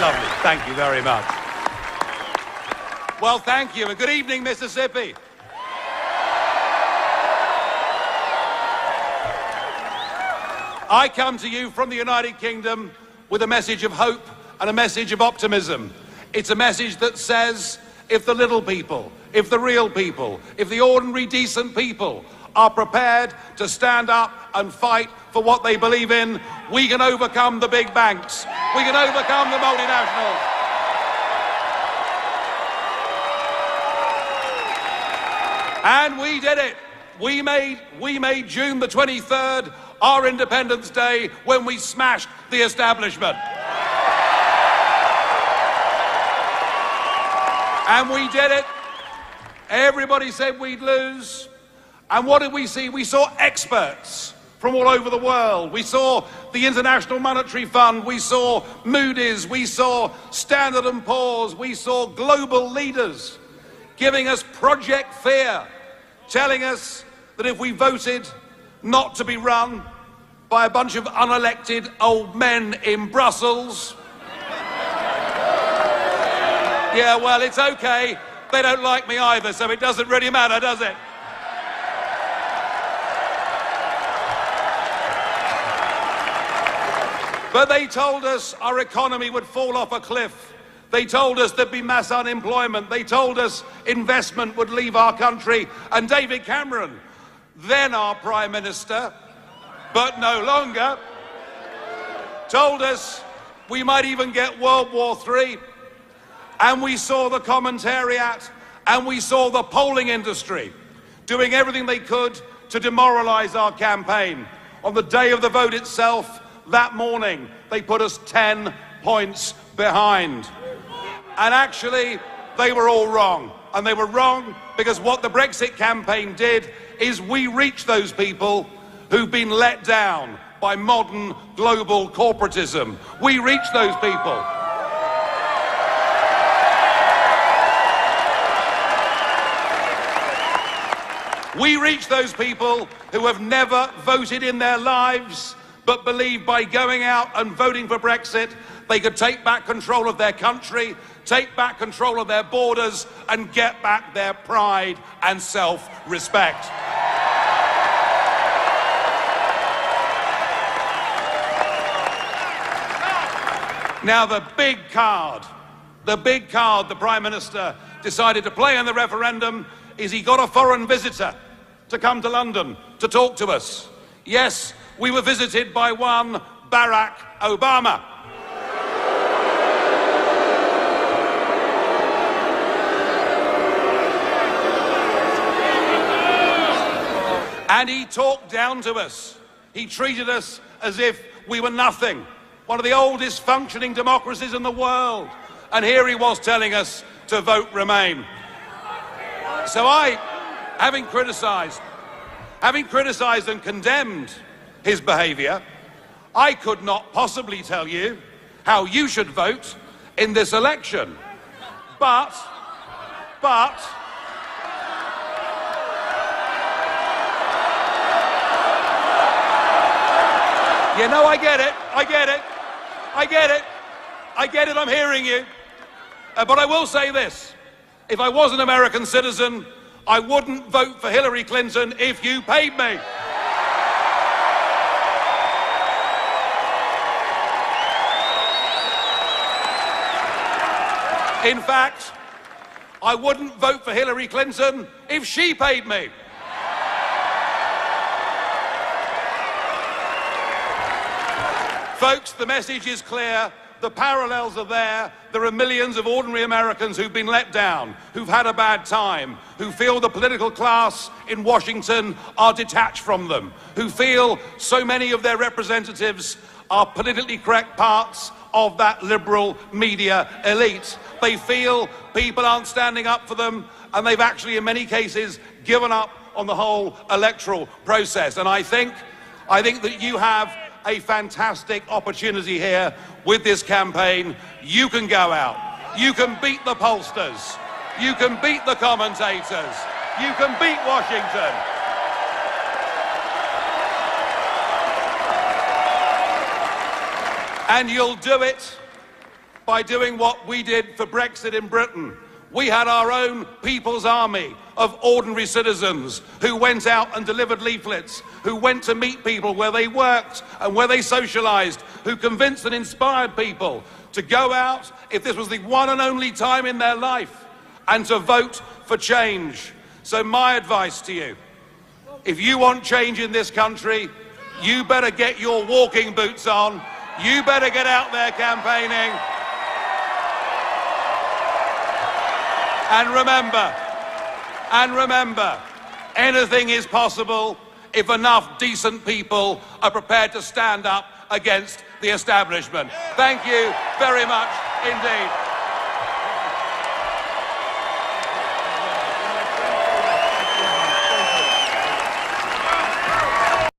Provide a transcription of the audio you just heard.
lovely. Thank you very much. Well, thank you, and good evening, Mississippi. I come to you from the United Kingdom with a message of hope and a message of optimism. It's a message that says, if the little people, if the real people, if the ordinary decent people are prepared to stand up and fight for what they believe in, we can overcome the big banks. We can overcome the multinationals. And we did it. We made June the 23rd our Independence Day when we smashed the establishment. And we did it. Everybody said we'd lose. And what did we see? We saw experts from all over the world. We saw the International Monetary Fund. We saw Moody's. We saw Standard & Poor's. We saw global leaders giving us Project Fear, telling us that if we voted not to be run by a bunch of unelected old men in Brussels, yeah, well, it's okay. They don't like me either, so it doesn't really matter, does it? But they told us our economy would fall off a cliff. They told us there'd be mass unemployment. They told us investment would leave our country. And David Cameron, then our Prime Minister, but no longer, told us we might even get World War III. And we saw the commentariat and we saw the polling industry doing everything they could to demoralize our campaign. On the day of the vote itself, that morning, they put us 10 points behind. And actually, they were all wrong. And they were wrong because what the Brexit campaign did is we reached those people who've been let down by modern global corporatism. We reached those people. We reach those people who have never voted in their lives, but believe by going out and voting for Brexit, they could take back control of their country, take back control of their borders, and get back their pride and self-respect. Now, the big card the Prime Minister decided to play in the referendum is he got a foreign visitor to come to London to talk to us. Yes, we were visited by one Barack Obama. And he talked down to us. He treated us as if we were nothing. One of the oldest functioning democracies in the world. And here he was telling us to vote Remain. So I, having criticised and condemned his behaviour, I could not possibly tell you how you should vote in this election. But, you know, I get it, I'm hearing you. But I will say this, if I was an American citizen, I wouldn't vote for Hillary Clinton if you paid me. In fact, I wouldn't vote for Hillary Clinton if she paid me. Folks, the message is clear. The parallels are there. There are millions of ordinary Americans who've been let down, who've had a bad time, who feel the political class in Washington are detached from them, who feel so many of their representatives are politically correct parts of that liberal media elite. They feel people aren't standing up for them, and they've actually, in many cases, given up on the whole electoral process. And I think that you have a fantastic opportunity here with this campaign. You can go out. You can beat the pollsters. You can beat the commentators. You can beat Washington. And you'll do it by doing what we did for Brexit in Britain. We had our own people's army of ordinary citizens who went out and delivered leaflets, who went to meet people where they worked and where they socialised, who convinced and inspired people to go out, if this was the one and only time in their life, and to vote for change. So my advice to you, if you want change in this country, you better get your walking boots on, you better get out there campaigning. And remember, anything is possible if enough decent people are prepared to stand up against the establishment. Thank you very much indeed.